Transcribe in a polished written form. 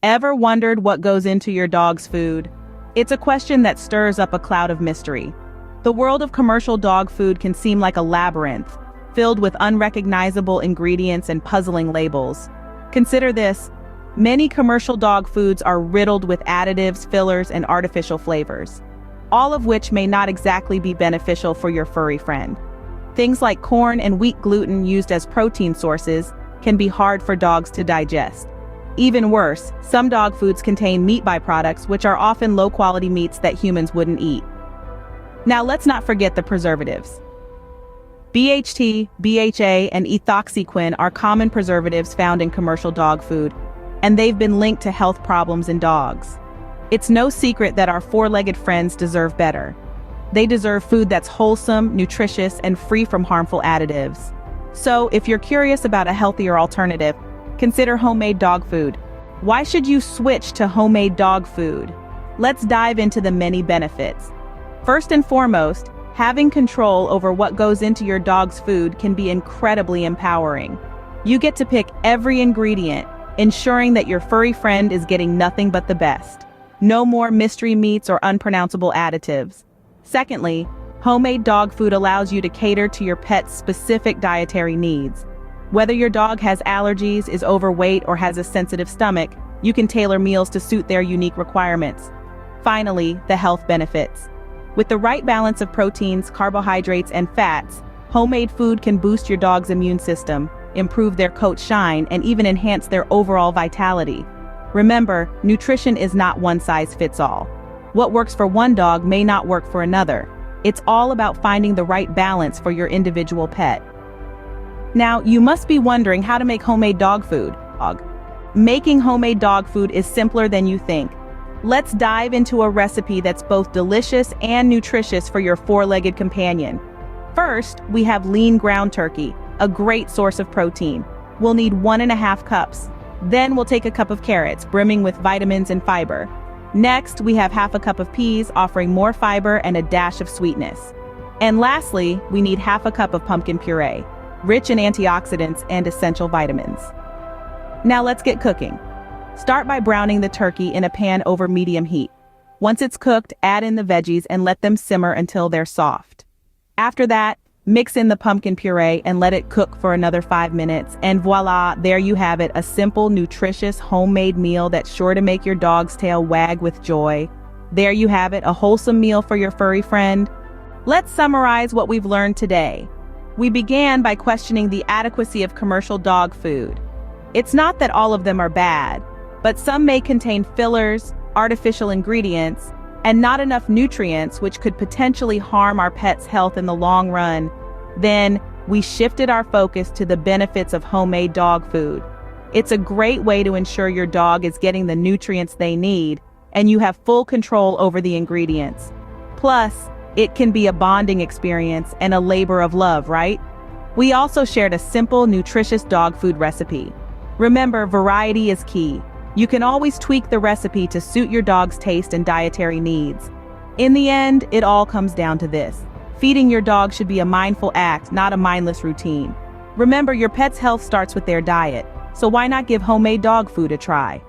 Ever wondered what goes into your dog's food? It's a question that stirs up a cloud of mystery. The world of commercial dog food can seem like a labyrinth, filled with unrecognizable ingredients and puzzling labels. Consider this: many commercial dog foods are riddled with additives, fillers, and artificial flavors, all of which may not exactly be beneficial for your furry friend. Things like corn and wheat gluten used as protein sources can be hard for dogs to digest. Even worse, some dog foods contain meat byproducts, which are often low-quality meats that humans wouldn't eat. Now let's not forget the preservatives. BHT, BHA, and ethoxyquin are common preservatives found in commercial dog food, and they've been linked to health problems in dogs. It's no secret that our four-legged friends deserve better. They deserve food that's wholesome, nutritious, and free from harmful additives. So, if you're curious about a healthier alternative, consider homemade dog food. Why should you switch to homemade dog food? Let's dive into the many benefits. First and foremost, having control over what goes into your dog's food can be incredibly empowering. You get to pick every ingredient, ensuring that your furry friend is getting nothing but the best. No more mystery meats or unpronounceable additives. Secondly, homemade dog food allows you to cater to your pet's specific dietary needs. Whether your dog has allergies, is overweight, or has a sensitive stomach, you can tailor meals to suit their unique requirements. Finally, the health benefits. With the right balance of proteins, carbohydrates, and fats, homemade food can boost your dog's immune system, improve their coat shine, and even enhance their overall vitality. Remember, nutrition is not one size fits all. What works for one dog may not work for another. It's all about finding the right balance for your individual pet. Now, you must be wondering how to make homemade dog food. Making homemade dog food is simpler than you think. Let's dive into a recipe that's both delicious and nutritious for your four-legged companion. First, we have lean ground turkey, a great source of protein. We'll need 1.5 cups. Then we'll take a cup of carrots, brimming with vitamins and fiber. Next, we have half a cup of peas, offering more fiber and a dash of sweetness. And lastly, we need half a cup of pumpkin puree, rich in antioxidants and essential vitamins. Now let's get cooking. Start by browning the turkey in a pan over medium heat. Once it's cooked, add in the veggies and let them simmer until they're soft. After that, mix in the pumpkin puree and let it cook for another 5 minutes, and voila, there you have it, a simple, nutritious, homemade meal that's sure to make your dog's tail wag with joy. There you have it, a wholesome meal for your furry friend. Let's summarize what we've learned today. We began by questioning the adequacy of commercial dog food. It's not that all of them are bad, but some may contain fillers, artificial ingredients, and not enough nutrients, which could potentially harm our pet's health in the long run. Then, we shifted our focus to the benefits of homemade dog food. It's a great way to ensure your dog is getting the nutrients they need, and you have full control over the ingredients. Plus, it can be a bonding experience and a labor of love, right? We also shared a simple, nutritious dog food recipe. Remember, variety is key. You can always tweak the recipe to suit your dog's taste and dietary needs. In the end, it all comes down to this: feeding your dog should be a mindful act, not a mindless routine. Remember, your pet's health starts with their diet, so why not give homemade dog food a try?